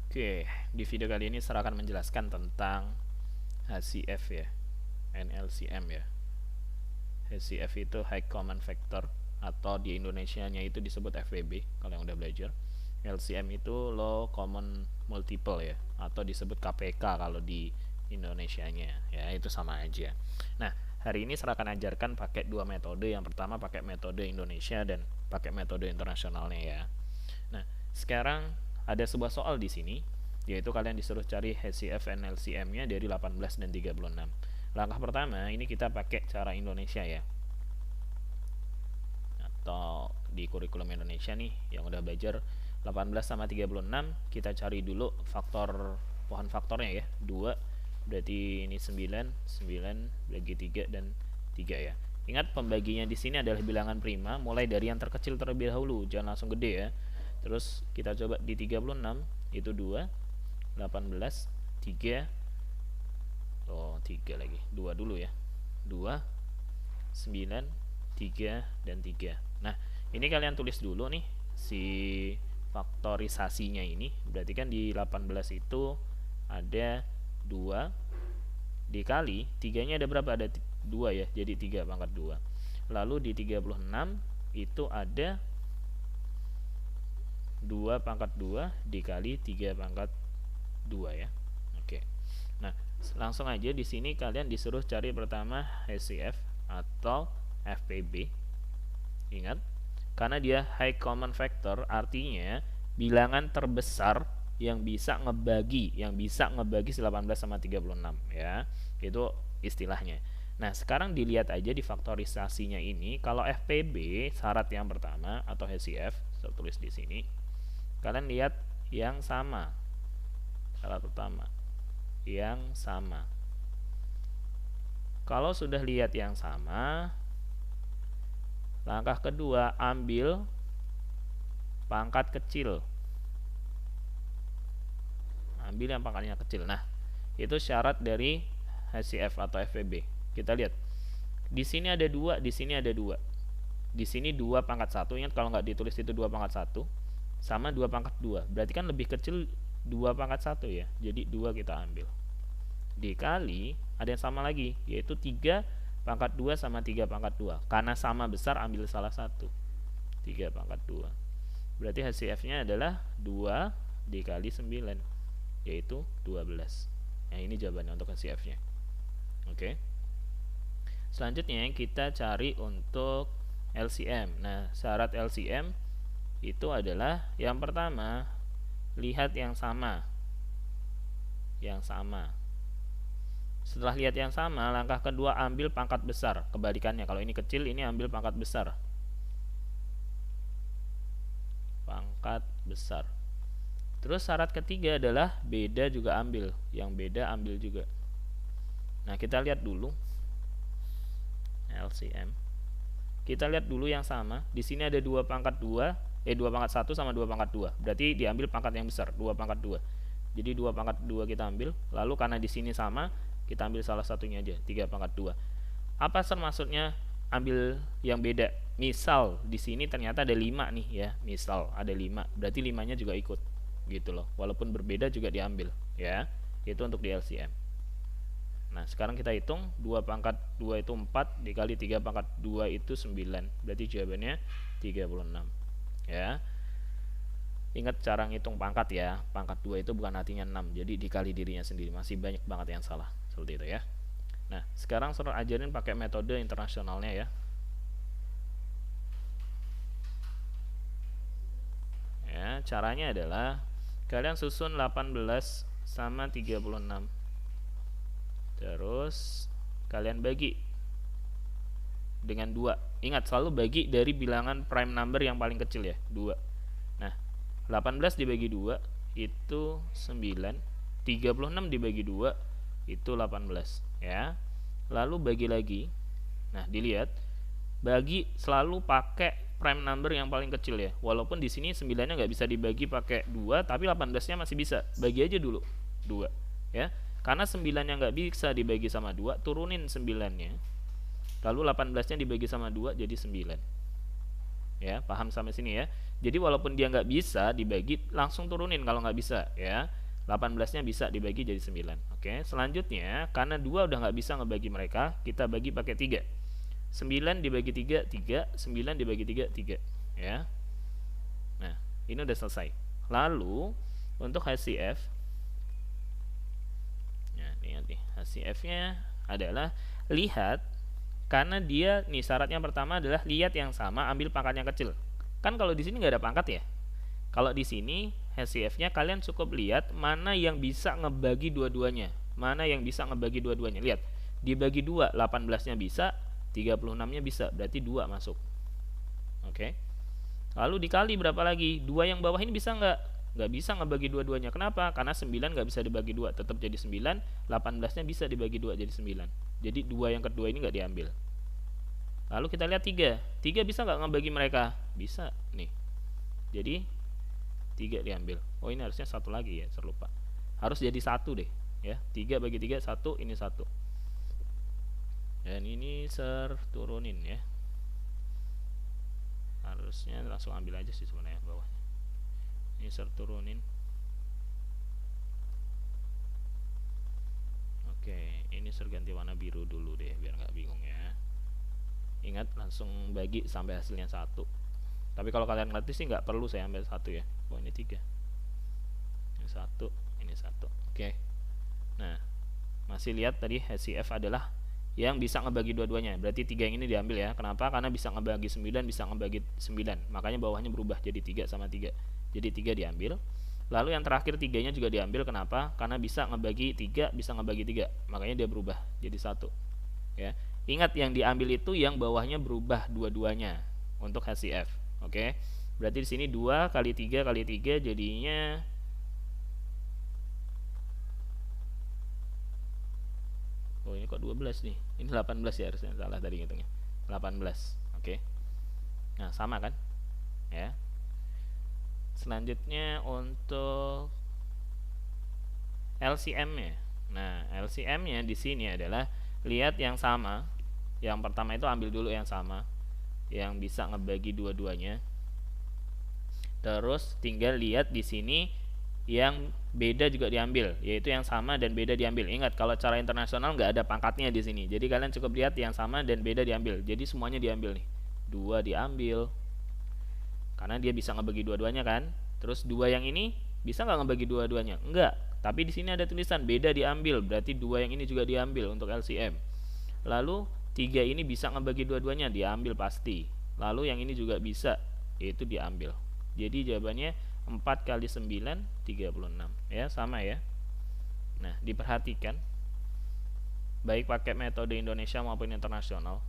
Oke, di video kali ini saya akan menjelaskan tentang HCF ya, NLCM ya. HCF itu High Common Factor atau di Indonesianya itu disebut FPB kalau yang udah belajar. LCM itu Low Common Multiple ya, atau disebut KPK kalau di Indonesianya ya, itu sama aja. Nah, hari ini saya akan ajarkan pakai dua metode. Yang pertama pakai metode Indonesia dan pakai metode internasionalnya ya. Nah, sekarang ada sebuah soal di sini, yaitu kalian disuruh cari HCF and LCM-nya dari 18 dan 36. Langkah pertama, ini kita pakai cara Indonesia ya. Atau di kurikulum Indonesia nih, yang udah belajar 18 sama 36, kita cari dulu faktor pohon faktornya ya. 2, berarti ini 9, 9 bagi 3 dan 3 ya. Ingat pembaginya di sini adalah bilangan prima, mulai dari yang terkecil terlebih dahulu, jangan langsung gede ya. Terus kita coba di 36 itu 2, 18, 3. Oh, 3 lagi. 2 dulu ya. 2, 9, 3 dan 3. Nah, ini kalian tulis dulu nih si faktorisasinya ini. Berarti kan di 18 itu ada 2 dikali 3-nya ada berapa? Ada 2 ya. Jadi 3 pangkat 2. Lalu di 36 itu ada 2 pangkat 2 dikali 3 pangkat 2 ya. Oke. Nah, langsung aja di sini kalian disuruh cari pertama HCF atau FPB. Ingat, karena dia high common factor artinya bilangan terbesar yang bisa ngebagi 18 sama 36 ya. Itu istilahnya. Nah, sekarang dilihat aja di faktorisasinya ini. Kalau FPB syarat yang pertama atau HCF, saya tulis di sini. Kalian lihat yang sama. Syarat pertama, yang sama. Kalau sudah lihat yang sama, langkah kedua, ambil pangkat kecil. Ambil yang pangkatnya kecil. Nah, itu syarat dari HCF atau FPB. Kita lihat. Di sini ada 2, di sini ada 2. Di sini 2 pangkat 1. Ingat kalau nggak ditulis itu 2 pangkat 1 sama 2 pangkat 2. Berarti kan lebih kecil 2 pangkat 1 ya. Jadi 2 kita ambil. Dikali ada yang sama lagi, yaitu 3 pangkat 2 sama 3 pangkat 2. Karena sama besar ambil salah satu. 3 pangkat 2. Berarti HCF-nya adalah 2 dikali 9, yaitu 12. Nah, ini jawabannya untuk HCF-nya. Oke. Selanjutnya kita cari untuk LCM. Nah, syarat LCM itu adalah yang pertama, lihat yang sama. Yang sama. Setelah lihat yang sama, langkah kedua ambil pangkat besar. Kebalikannya, kalau ini kecil, ini ambil pangkat besar. Pangkat besar. Terus syarat ketiga adalah beda juga ambil. Yang beda ambil juga. Nah, kita lihat dulu LCM. Kita lihat dulu yang sama. Di sini ada 2 pangkat 2, 2 pangkat 1 sama 2 pangkat 2. Berarti diambil pangkat yang besar, 2 pangkat 2. Jadi 2 pangkat 2 kita ambil. Lalu karena di sini sama, kita ambil salah satunya aja, 3 pangkat 2. Apa maksudnya ambil yang beda? Misal di sini ternyata ada 5 nih ya. Misal ada 5, berarti 5-nya juga ikut. Gitu loh. Walaupun berbeda juga diambil ya. Itu untuk di LCM. Nah, sekarang kita hitung 2 pangkat 2 itu 4 dikali 3 pangkat 2 itu 9. Berarti jawabannya 36. Ya. Ingat cara ngitung pangkat ya. Pangkat 2 itu bukan artinya 6. Jadi dikali dirinya sendiri. Masih banyak banget yang salah. Seperti itu ya. Nah, sekarang saya ajarin pakai metode internasionalnya ya. Ya, caranya adalah kalian susun 18 sama 36. Terus kalian bagi dengan 2. Ingat, selalu bagi dari bilangan prime number yang paling kecil ya, 2. Nah, 18 dibagi 2 itu 9. 36 dibagi 2 itu 18 ya. Lalu bagi lagi. Nah, dilihat, bagi selalu pakai prime number yang paling kecil ya. Walaupun di sini 9-nya nggak bisa dibagi pakai 2, tapi 18-nya masih bisa. Bagi aja dulu 2 ya. Karena 9-nya nggak bisa dibagi sama 2, turunin 9-nya. Lalu 18-nya dibagi sama 2 jadi 9. Ya, paham sampai sini ya. Jadi walaupun dia nggak bisa dibagi, langsung turunin kalau nggak bisa ya. 18-nya bisa dibagi jadi 9. Oke, selanjutnya karena 2 udah nggak bisa ngebagi mereka, kita bagi pakai 3. 9 dibagi 3, 3. 9 dibagi 3, 3. Ya. Nah, ini udah selesai. Lalu untuk HCF, nah lihat nih, HCF-nya adalah lihat, karena dia nih syaratnya pertama adalah lihat yang sama, ambil pangkat yang kecil. Kan kalau di sini nggak ada pangkat ya. Kalau di sini HCF-nya kalian cukup lihat mana yang bisa ngebagi dua-duanya. Mana yang bisa ngebagi dua-duanya. Lihat, dibagi 2, 18-nya bisa, 36-nya bisa, berarti 2 masuk. Oke. Lalu dikali berapa lagi? 2 yang bawah ini bisa nggak? Nggak bisa ngebagi dua-duanya. Kenapa? Karena 9 nggak bisa dibagi 2, tetap jadi 9. 18-nya bisa dibagi 2 jadi 9. Jadi 2 yang kedua ini nggak diambil. Lalu kita lihat 3. 3 bisa nggak ngebagi mereka? Bisa nih. Jadi 3 diambil. Oh, ini harusnya satu lagi ya, terlupa. Harus jadi 1 deh ya. 3 bagi 3 1, ini 1. Dan ini turunin ya. Harusnya langsung ambil aja sih sebenarnya bawahnya. Ini turunin. Oke, ini ganti warna biru dulu deh biar nggak bingung ya. Ingat langsung bagi sampai hasilnya 1. Tapi kalau kalian ngerti sih nggak perlu saya ambil 1 ya. Oh, ini 3. Ini 1, ini 1. Oke. Nah, masih lihat tadi HCF adalah yang bisa ngebagi dua-duanya. Berarti 3 yang ini diambil ya. Kenapa? Karena bisa ngebagi 9, bisa ngebagi 9. Makanya bawahnya berubah jadi 3 sama 3. Jadi 3 diambil. Lalu yang terakhir 3-nya juga diambil. Kenapa? Karena bisa ngebagi 3, bisa ngebagi 3. Makanya dia berubah jadi 1. Ya. Ingat yang diambil itu yang bawahnya berubah dua-duanya untuk HCF. Oke. Berarti di sini 2 kali 3 kali 3 jadinya oh, ini kok 12 nih. Ini 18 ya, harusnya salah tadi ngitungnya. 18. Oke. Nah, sama kan? Ya. Selanjutnya untuk LCM-nya. Nah, LCM-nya di sini adalah lihat yang sama. Yang pertama itu ambil dulu yang sama, yang bisa ngebagi dua-duanya. Terus tinggal lihat di sini yang beda juga diambil, yaitu yang sama dan beda diambil. Ingat, kalau cara internasional nggak ada pangkatnya di sini. Jadi kalian cukup lihat yang sama dan beda diambil. Jadi semuanya diambil nih. 2 diambil. Karena dia bisa ngebagi dua-duanya kan. Terus 2 yang ini bisa nggak ngebagi dua-duanya? Enggak. Tapi di sini ada tulisan beda diambil. Berarti 2 yang ini juga diambil untuk LCM. Lalu 3 ini bisa ngebagi dua-duanya, diambil pasti. Lalu yang ini juga bisa, yaitu diambil. Jadi jawabannya 4 kali 9 36 ya, sama ya. Nah, diperhatikan baik pakai metode Indonesia maupun internasional.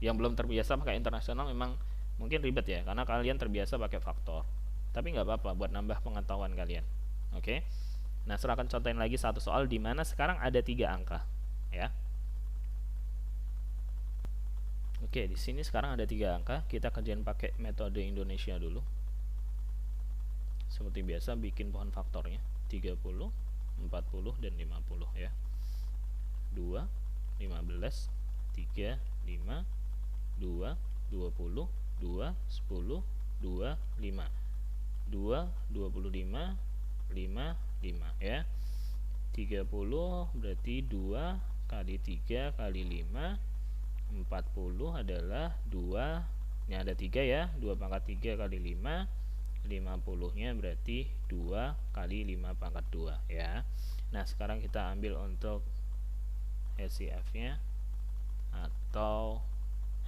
Yang belum terbiasa pakai internasional memang mungkin ribet ya, karena kalian terbiasa pakai faktor. Tapi nggak apa-apa buat nambah pengetahuan kalian. Oke. Nah, saya akan contohin lagi satu soal di mana sekarang ada 3 angka ya. Oke, di sini sekarang ada 3 angka. Kita kerjain pakai metode Indonesia dulu. Seperti biasa bikin pohon faktornya 30, 40 dan 50 ya. 2, 15, 3, 5, 2, 20, 2, 10, 2, 5. 2, 25, 5, 5 ya. 30 berarti 2 kali 3 kali 5. 40 adalah 2. Ini ada 3 ya. 2 pangkat 3 kali 5. 50-nya berarti 2 kali 5 pangkat 2 ya. Nah, sekarang kita ambil untuk HCF-nya atau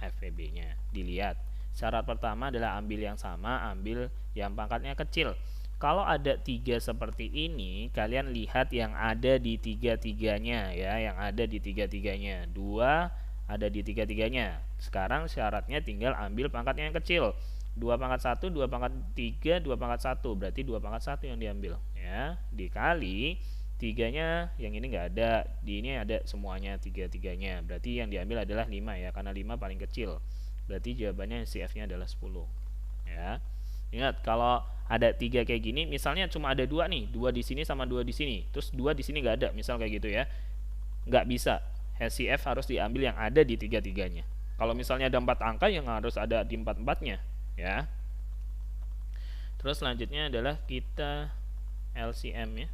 FEB-nya. Dilihat. Syarat pertama adalah ambil yang sama, ambil yang pangkatnya kecil. Kalau ada 3 seperti ini, kalian lihat yang ada di 3-3-nya ya, yang ada di 3-3-nya. 2 ada di 3-3-nya. Sekarang syaratnya tinggal ambil pangkatnya yang kecil. 2 pangkat 1, 2 pangkat 3, 2 pangkat 1. Berarti 2 pangkat 1 yang diambil ya. Dikali 3-nya yang ini nggak ada. Di ini ada semuanya 3-3-nya. Berarti yang diambil adalah 5 ya, karena 5 paling kecil. Berarti jawabannya CF-nya adalah 10 ya. Ingat, kalau ada 3 kayak gini, misalnya cuma ada 2 nih, 2 di sini sama 2 di sini. Terus 2 di sini nggak ada, misal kayak gitu ya. Nggak bisa. HCF harus diambil yang ada di 3-3-nya. Kalau misalnya ada 4 angka, yang harus ada di 4-4-nya. ya. Terus selanjutnya adalah kita LCM ya.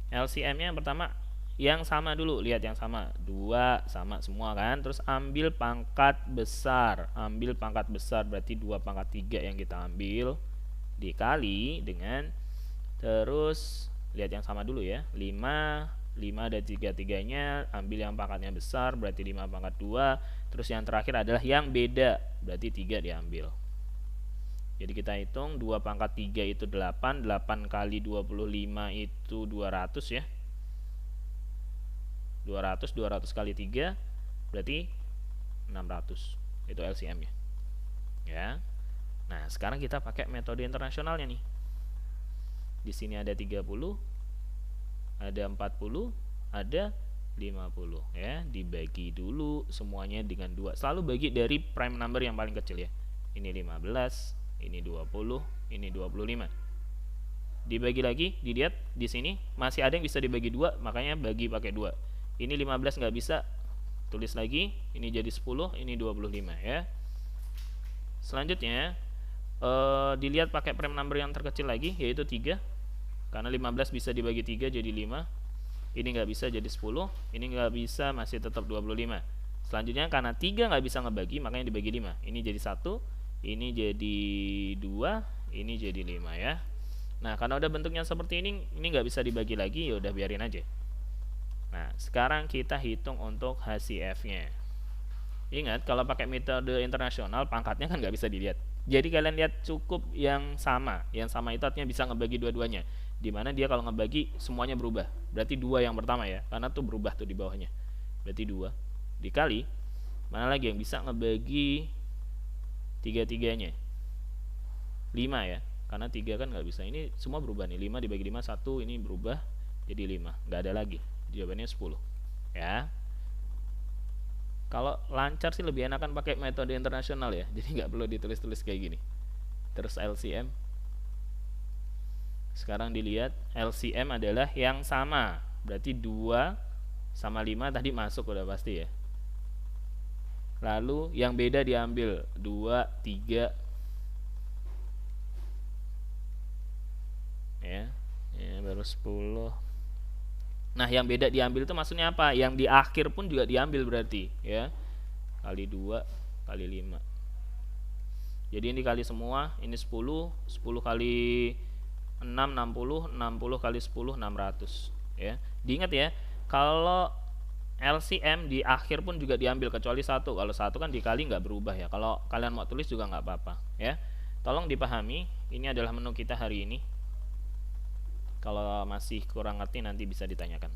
LCM-nya yang pertama yang sama dulu, lihat yang sama, 2 sama semua kan. Terus ambil pangkat besar, berarti 2 pangkat 3 yang kita ambil dikali dengan, terus lihat yang sama dulu ya, 5 ada 3-3-nya, ambil yang pangkatnya besar berarti 5 pangkat 2. Terus yang terakhir adalah yang beda, berarti 3 diambil. Jadi kita hitung 2 pangkat 3 itu 8 kali 25 itu 200 ya. 200 kali 3 berarti 600. Itu LCM-nya. Ya. Nah, sekarang kita pakai metode internasionalnya nih. Di sini ada 30, ada 40, ada 50 ya. Dibagi dulu semuanya dengan 2. Selalu bagi dari prime number yang paling kecil ya. Ini 15, ini 20, ini 25. Dibagi lagi, dilihat di sini masih ada yang bisa dibagi 2, makanya bagi pakai 2. Ini 15 nggak bisa, tulis lagi, ini jadi 10, ini 25 ya. Selanjutnya dilihat pakai prime number yang terkecil lagi, yaitu 3. Karena 15 bisa dibagi 3 jadi 5. Ini nggak bisa jadi 10, ini nggak bisa, masih tetap 25. Selanjutnya karena 3 nggak bisa ngebagi, makanya dibagi 5. Ini jadi 1, ini jadi 2, ini jadi 5 ya. Nah, karena udah bentuknya seperti ini nggak bisa dibagi lagi, ya udah biarin aja. Nah, sekarang kita hitung untuk HCF-nya. Ingat, kalau pakai metode internasional pangkatnya kan nggak bisa dilihat. Jadi kalian lihat cukup yang sama. Yang sama itu artinya bisa ngebagi dua-duanya. Dimana dia kalau ngebagi semuanya berubah. Berarti 2 yang pertama ya, karena tuh berubah tuh di bawahnya. Berarti 2 dikali, mana lagi yang bisa ngebagi 3-3-nya? 5 ya, karena 3 kan nggak bisa. Ini semua berubah nih, 5 dibagi 5, 1 ini berubah jadi 5, nggak ada lagi. Jawabannya 10 ya. Kalau lancar sih lebih enakan pakai metode internasional ya, jadi nggak perlu ditulis-tulis kayak gini. Terus LCM, sekarang dilihat LCM adalah yang sama, berarti 2 sama 5 tadi masuk udah pasti ya. Lalu yang beda diambil 2, 3 ya, baru 10. Nah, yang beda diambil itu maksudnya apa? Yang di akhir pun juga diambil berarti ya. Kali 2 kali 5. Jadi ini kali semua, ini 10, 10 kali 6 60, 60 kali 10 600 ya. Diingat ya, kalau LCM di akhir pun juga diambil kecuali 1. Kalau 1 kan dikali nggak berubah ya. Kalau kalian mau tulis juga nggak apa-apa ya. Tolong dipahami, ini adalah menu kita hari ini. Kalau masih kurang ngerti nanti bisa ditanyakan.